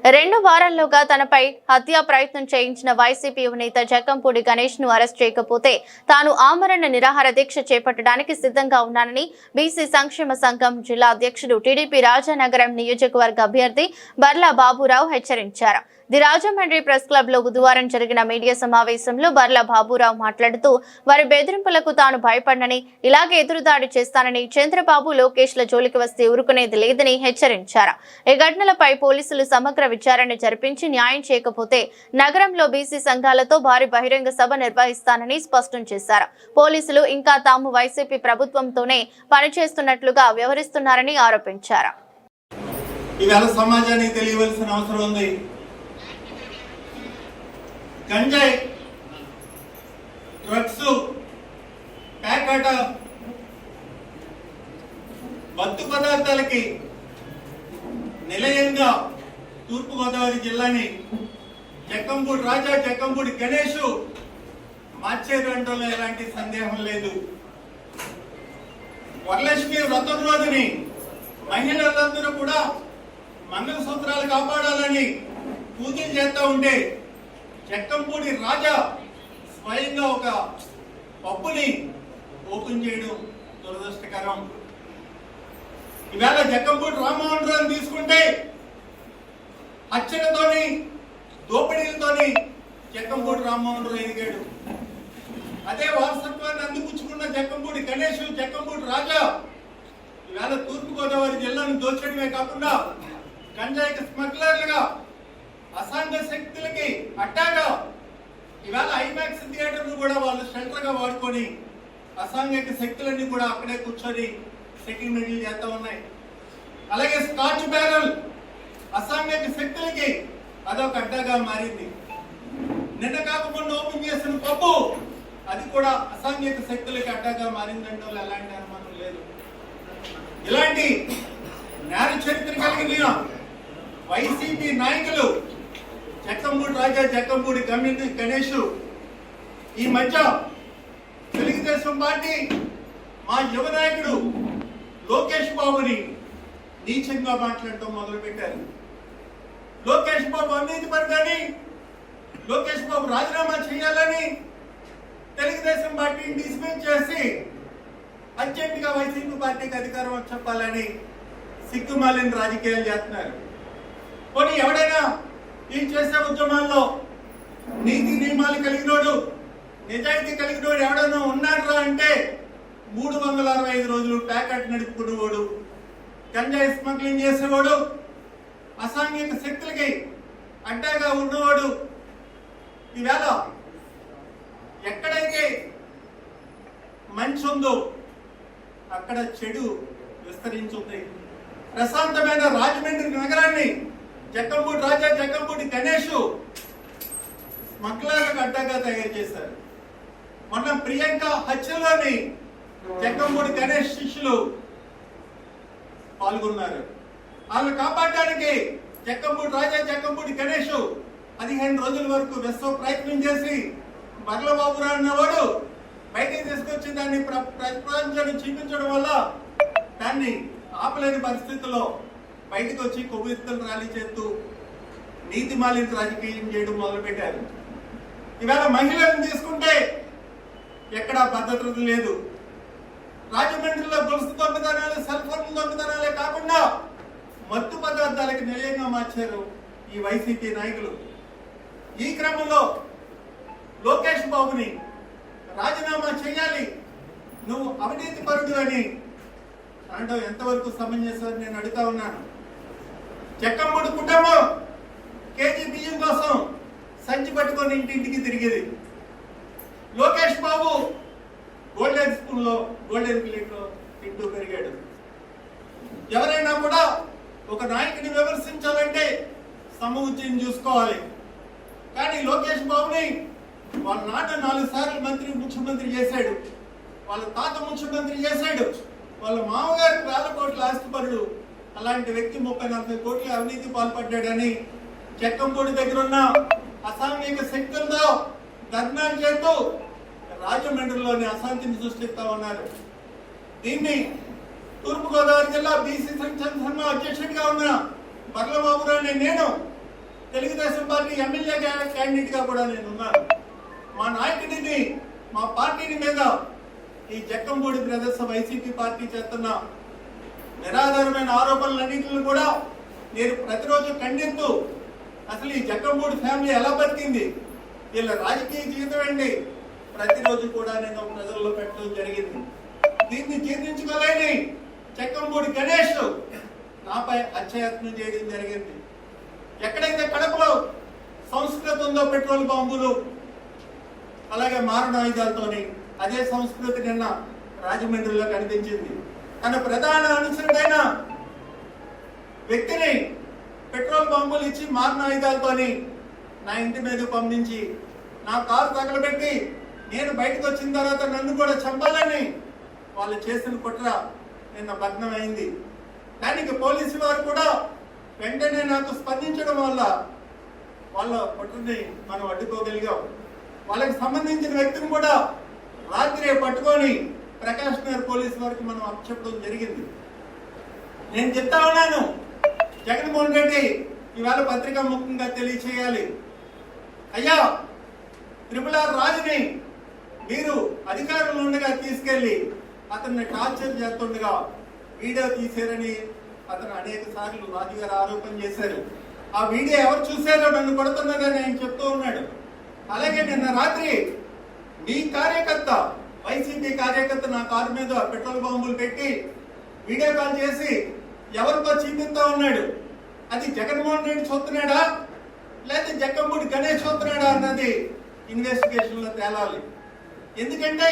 2 వారాల్లోగా తనపై హత్యా ప్రయత్నం చేయించిన వైసీపీ నేత జక్కంపూడి గణేష్ ను అరెస్ట్ చేయకపోతే తాను ఆమరణ నిరాహార దీక్ష చేపట్టడానికి సిద్ధంగా ఉన్నానని బీసీ సంక్షేమ సంఘం జిల్లా అధ్యక్షుడు టీడీపీ రాజానగరం నియోజకవర్గ అభ్యర్థి బర్లా బాబురావు హెచ్చరించారు. ది రాజమండ్రి ప్రెస్ క్లబ్ లో బుధవారం జరిగిన మీడియా సమావేశంలో బర్లా బాబురావు మాట్లాడుతూ వారి బెదిరింపులకు తాను భయపడనని, ఇలాగే ఎదురుదాడి చేస్తానని, చంద్రబాబు లోకేష్ల జోలికి వస్తే ఊరుకునేది లేదని హెచ్చరించారు. ఈ ఘటనలపై పోలీసులు సమగ్ర విచారణ జరిపించి న్యాయం చేయకపోతే నగరంలో బీసీ సంఘాలతో భారీ బహిరంగ సభ నిర్వహిస్తానని స్పష్టం చేశారు. పోలీసులు ఇంకా తాము వైసీపీ ప్రభుత్వంతోనే పనిచేస్తున్నట్లుగా వ్యవహరిస్తున్నారని ఆరోపించారు. సమాజానికి తెలియవలసిన అవసరం ఉంది. గంజాయి, డ్రగ్స్, ప్యాకెట్ మత్తు పదార్థాలకి నిలయంగా తూర్పుగోదావరి జిల్లాని జక్కంపూడి రాజా, జక్కంపూడి గణేష్ మార్చేయడంలో ఎలాంటి సందేహం లేదు. వరలక్ష్మి వ్రతం రోజుని మహిళలందరూ కూడా మంగళసూత్రాలు కాపాడాలని పూజలు చేస్తూ ఉంటే జక్కంపూడి రాజా స్వయంగా ఒక పప్పుని ఓపెన్ చేయడం దురదృష్టకరం. ఇవాళ జక్కంపూడి రామ్మోహన్ రావు తీసుకుంటే హత్యలతోని, దోపిడీలతోని జక్కంపూడి రామ్మోహన్ రావు ఎదిగాడు. అదే వారసత్వాన్ని అందిపుచ్చుకున్న జక్కంపూడి గణేష్, జక్కంపూడి రాజా ఇవాళ తూర్పుగోదావరి జిల్లాను దోచడమే కాకుండా గంజాయికి స్మగ్లర్లుగా, అసాంఘ శక్తులకి అడ్డాగా ఇవాళ ఐమాక్స్ థియేటర్ను కూడా వాళ్ళు షెల్టర్ గా వాడుకొని అసాంఘిక శక్తులన్నీ కూడా అక్కడే కూర్చొని సెటిల్మెంట్లు చేస్తా ఉన్నాయి. అలాగే స్కాచ్ బ్యారల్ అసాంఘిక శక్తులకి అదొక అడ్డాగా మారింది. నిన్న కాకుండా ఓపెన్ చేసిన పప్పు అది కూడా అసాంఘిక శక్తులకి అడ్డాగా మారిందంటే ఎలాంటి అనుమానం లేదు. ఇలాంటి నేర చరిత్ర కలిగిన వైసీపీ నాయకులు జక్కంపూడి రాజా, జక్కంపూడి గణేష్ ఈ మధ్య తెలుగుదేశం పార్టీ మా యువ నాయకుడు లోకేష్ బాబుని నీచంగా మాట్లాడటం మొదలుపెట్టారు. లోకేష్ బాబు అవినీతి పరుడని, లోకేష్ బాబు రాజీనామా చేయాలని తెలుగుదేశం పార్టీని డిస్మిస్ చేసి అర్జెంట్ గా వైసీపీ పార్టీకి అధికారం చెప్పాలని సిగ్గుమాలిన రాజకీయాలు చేస్తున్నారు. పోనీ ఎవడైనా ఈ చేసే ఉద్యమాల్లో నీతి నియమాలు కలిగినోడు, నిజాయితీ కలిగినోడు ఎవడైనా ఉన్నాడు అంటే 365 రోజులు ప్యాకెట్ నడుపుకునేవాడు, గంజాయి స్మగ్లింగ్ చేసేవాడు, అసాంఘిక శక్తులకి అడ్డాగా ఉన్నవాడు. ఈవేళ ఎక్కడైతే మంచి ఉందో అక్కడ చెడు విస్తరించుంది. ప్రశాంతమైన రాజమండ్రి నగరాన్ని జక్కంపూడి రాజా, జక్కంపూడి గణేష్ స్మగ్లర్లకు అడ్డాగా తయారు చేశారు. మొన్న ప్రియాంక హత్యలోని జక్కంపూడి గణేష్ శిష్యులు పాల్గొన్నారు. వాళ్ళని కాపాడడానికి జక్కంపూడి రాజా, జక్కంపూడి గణేష్ 15 రోజుల వరకు విశ్వ ప్రయత్నం చేసి బర్లా బాబురావు అన్నవాడు బయటికి తీసుకొచ్చి దాన్ని ప్రపంచాన్ని చూపించడం వల్ల దాన్ని ఆపలేని పరిస్థితుల్లో బయటకు వచ్చి కొవ్వెత్తులు ర్యాలీ చేస్తూ నీతి మాలిన రాజకీయం చేయడం మొదలుపెట్టారు. ఇవాళ మహిళలను తీసుకుంటే ఎక్కడా భద్రత లేదు. రాజమండ్రిలో గొలుసు దొంగతనాలు, సెల్ ఫోన్ దొంగతనాలే కాకుండా మత్తు పదార్థాలకు నిలయంగా మార్చారు ఈ వైసీపీ నాయకులు. ఈ క్రమంలో లోకేష్ బాబుని రాజీనామా చేయాలి, నువ్వు అవినీతి పరుడు అని అంటే ఎంతవరకు సమంజసం నేను అడుగుతా ఉన్నాను. జక్కంపూడి కుటుంబం కేజీ బియ్యం కోసం సంచి పట్టుకొని ఇంటింటికి తిరిగేది. లోకేష్ బాబు గోల్డెన్ స్పూన్ లో, గోల్డెన్ ప్లేట్ లో తింటూ పెరిగాడు. ఎవరైనా కూడా ఒక నాయకుని విమర్శించాలంటే సమూహం చూసుకోవాలి. కానీ లోకేష్ బాబుని వాళ్ళ నాన్న 4 సార్లు ముఖ్యమంత్రి చేశాడు, వాళ్ళ తాత ముఖ్యమంత్రి చేశాడు, వాళ్ళ మామగారికి 1,000 కోట్ల ఆస్తిపరుడు. అలాంటి వ్యక్తి 30-40 కోట్ల అవినీతి పాల్పడ్డాడని జక్కంపూడి దగ్గర ఉన్న అసాంఘిక శక్తులతో ధర్నాలు చేస్తూ రాజమండ్రిలోని అశాంతిని సృష్టిస్తా ఉన్నారు. దీన్ని తూర్పుగోదావరి జిల్లా బీసీ సంక్షేమ సంఘం అధ్యక్షుడిగా ఉన్న బర్లా బాబురావు నేను తెలుగుదేశం పార్టీ ఎమ్మెల్యే క్యాండిడేట్ గా కూడా నేను ఉన్నాను. మా నాయకుడిని, మా పార్టీని మీద ఈ జక్కంపూడి బ్రదర్స్ వైసీపీ పార్టీ చేస్తున్న నిరాధారమైన ఆరోపణలన్నింటిని కూడా నేను ప్రతిరోజు ఖండిస్తూ, అసలు ఈ జక్కంపూడి ఫ్యామిలీ ఎలా బతికింది, వీళ్ళ రాజకీయ జీవితం ఏంటి, ప్రతిరోజు కూడా నేను ప్రజల్లో పెట్టడం జరిగింది. దీన్ని జీర్ణించుకోలేని జక్కంపూడి గణేష్ నాపై హత్యాయత్నం చేయడం జరిగింది. ఎక్కడైతే కడపలో సంస్కృతి ఉందో పెట్రోల్ బాంబులు అలాగే మారణాయుధాలతోని, అదే సంస్కృతి నిన్న రాజమండ్రిలో కనిపించింది. తన ప్రధాన అనుచరుడైన వ్యక్తిని పెట్రోల్ బాంబులు ఇచ్చి మారణాయుధాలతోని నా ఇంటి మీద పంపించి నా కారు తగలబెట్టి నేను బయటకు వచ్చిన తర్వాత నన్ను కూడా చంపాలని వాళ్ళు చేసిన కుట్ర నిన్న భగ్నమైంది. దానికి పోలీసు వారు కూడా వెంటనే నాకు స్పందించడం వల్ల వాళ్ళ కుట్రని మనం అడ్డుకోగలిగాం. వాళ్ళకి సంబంధించిన వ్యక్తిని కూడా రాత్రి పట్టుకొని ప్రకాష్ నగర్ పోలీసు వారికి మనం అప్పచెప్పడం జరిగింది. నేను చెప్తా ఉన్నాను, జగన్మోహన్ రెడ్డి ఇవాళ పత్రికా ముఖ్యంగా తెలియచేయాలి, అయ్యా త్రిపుల్ రాజుని మీరు అధికారంలో ఉండగా తీసుకెళ్లి అతన్ని టార్చర్ చేస్తుండగా వీడియో తీశారని అతను అనేక సార్లు రాజు గారు ఆరోపణ చేశారు. ఆ వీడియో ఎవరు చూశారో నన్ను కొడుతున్నదని ఆయన చెప్తూ ఉన్నాడు. అలాగే నిన్న రాత్రి మీ కార్యకర్త, వైసీపీ కార్యకర్త నా కారు మీద పెట్రోల్ బాంబులు పెట్టి వీడియో కాల్ చేసి ఎవరితో చూపిస్తా ఉన్నాడు. అది జగన్మోహన్ రెడ్డి చూస్తున్నాడా లేకపోతే జక్కంపూడి గణేష్ చూస్తున్నాడా అన్నది ఇన్వెస్టిగేషన్ లో తేలాలి. ఎందుకంటే